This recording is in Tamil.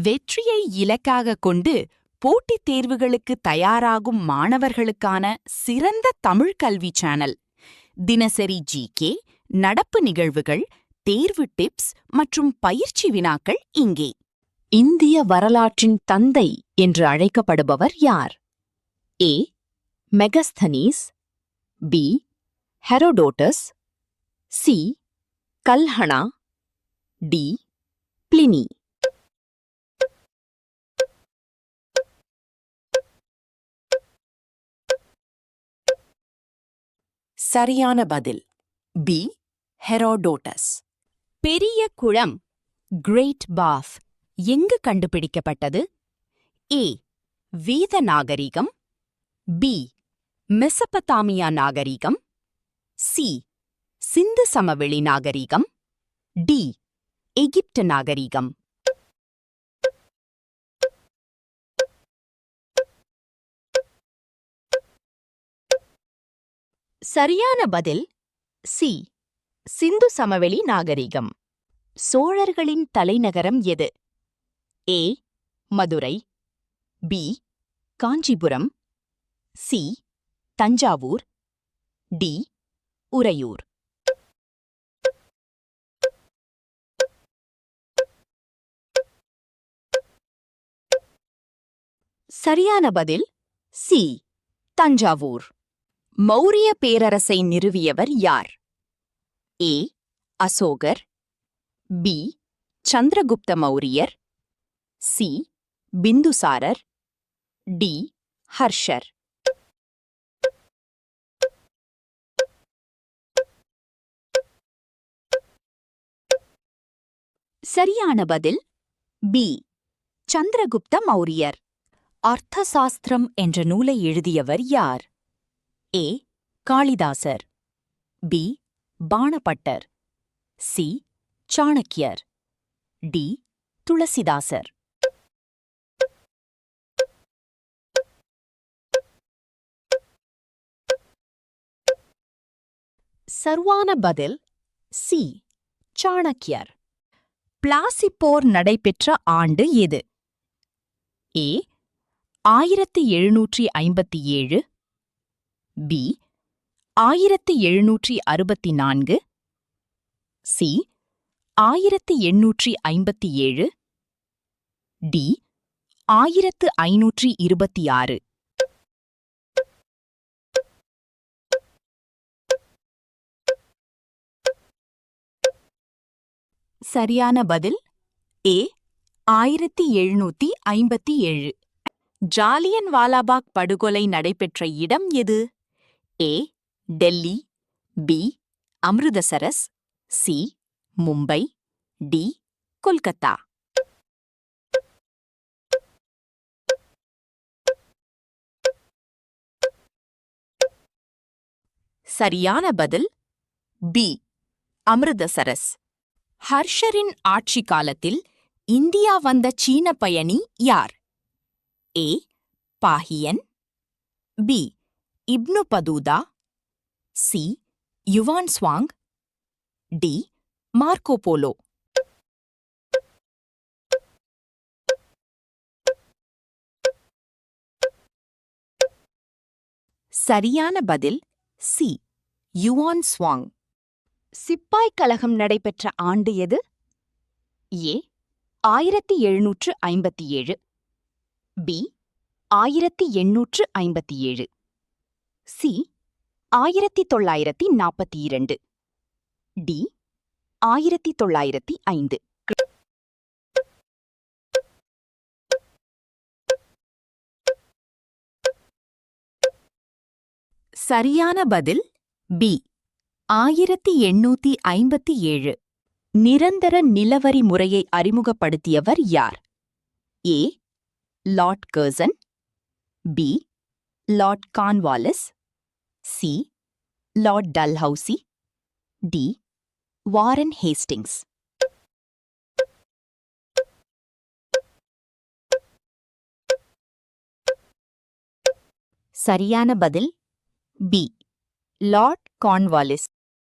வெற்றியை இலக்காக கொண்டு போட்டித் தேர்வுகளுக்கு தயாராகும் மாணவர்களுக்கான சிறந்த தமிழ் கல்வி சேனல். தினசரி ஜிகே, நடப்பு நிகழ்வுகள், தேர்வு டிப்ஸ் மற்றும் பயிற்சி வினாக்கள் இங்கே. இந்திய வரலாற்றின் தந்தை என்று அழைக்கப்படுபவர் யார்? A. Megasthenes, B. Herodotus, C. Kalhana, D. Pliny. சரியான பதில் பி. ஹெரோடோட்டஸ். பெரிய குளம் கிரேட் பாத் எங்கு கண்டுபிடிக்கப்பட்டது? ஏ. வேத நாகரிகம், பி. மெசபதாமியா நாகரிகம், சி. சிந்து சமவெளி நாகரிகம், டி. எகிப்து நாகரிகம். சரியான பதில் சி. சிந்து சமவெளி நாகரிகம். சோழர்களின் தலைநகரம் எது? A. Madurai, B. Kanchipuram, C. Thanjavur, D. Uraiyur. சரியான பதில் சி. தஞ்சாவூர். மௌரிய பேரரசை நிறுவியவர் யார்? ஏ. அசோகர், பி. சந்திரகுப்த மௌரியர், சி. பிந்துசாரர், டி. ஹர்ஷர். சரியான பதில் பி. சந்திரகுப்த மௌரியர். அர்த்தசாஸ்திரம் என்ற நூலை எழுதியவர் யார்? ஏ. காளிதாசர், பி. பாணபட்டர், சி. சாணக்கியர், டி. துளசிதாசர். சரியான பதில் சி. சாணக்கியர். பிளாசி போர் நடைபெற்ற ஆண்டு எது? ஏ. 1757, பி. 1764, சி. 1857, டி. 1526. சரியான பதில் ஏ. 1757. ஜாலியன் வாலாபாக் படுகொலை நடைபெற்ற இடம் எது? A. Delhi, B. Amritsar, C. Mumbai, D. Kolkata. சரியான பதில் பி. அமிர்தசரஸ். ஹர்ஷரின் ஆட்சி காலத்தில் இந்தியா வந்த சீன பயணி யார்? A. Fahien, B. Ibn Battuta, C. Yuan Chwang, D. Marco Polo. சரியான பதில் சி. Yuan Chuang. சிப்பாய் கலகம் நடைபெற்ற ஆண்டு எது? ஏ. 1757, பி. 1857, சி. 1942, டி. 1905. சரியான பதில் பி. 1857. நிரந்தர நிலவரி முறையை அறிமுகப்படுத்தியவர் யார்? A. Lord Curzon, B. Lord Cornwallis, C. Lord Dalhousie, D. Warren Hastings. சரியான பதில் பி. Lord Cornwallis.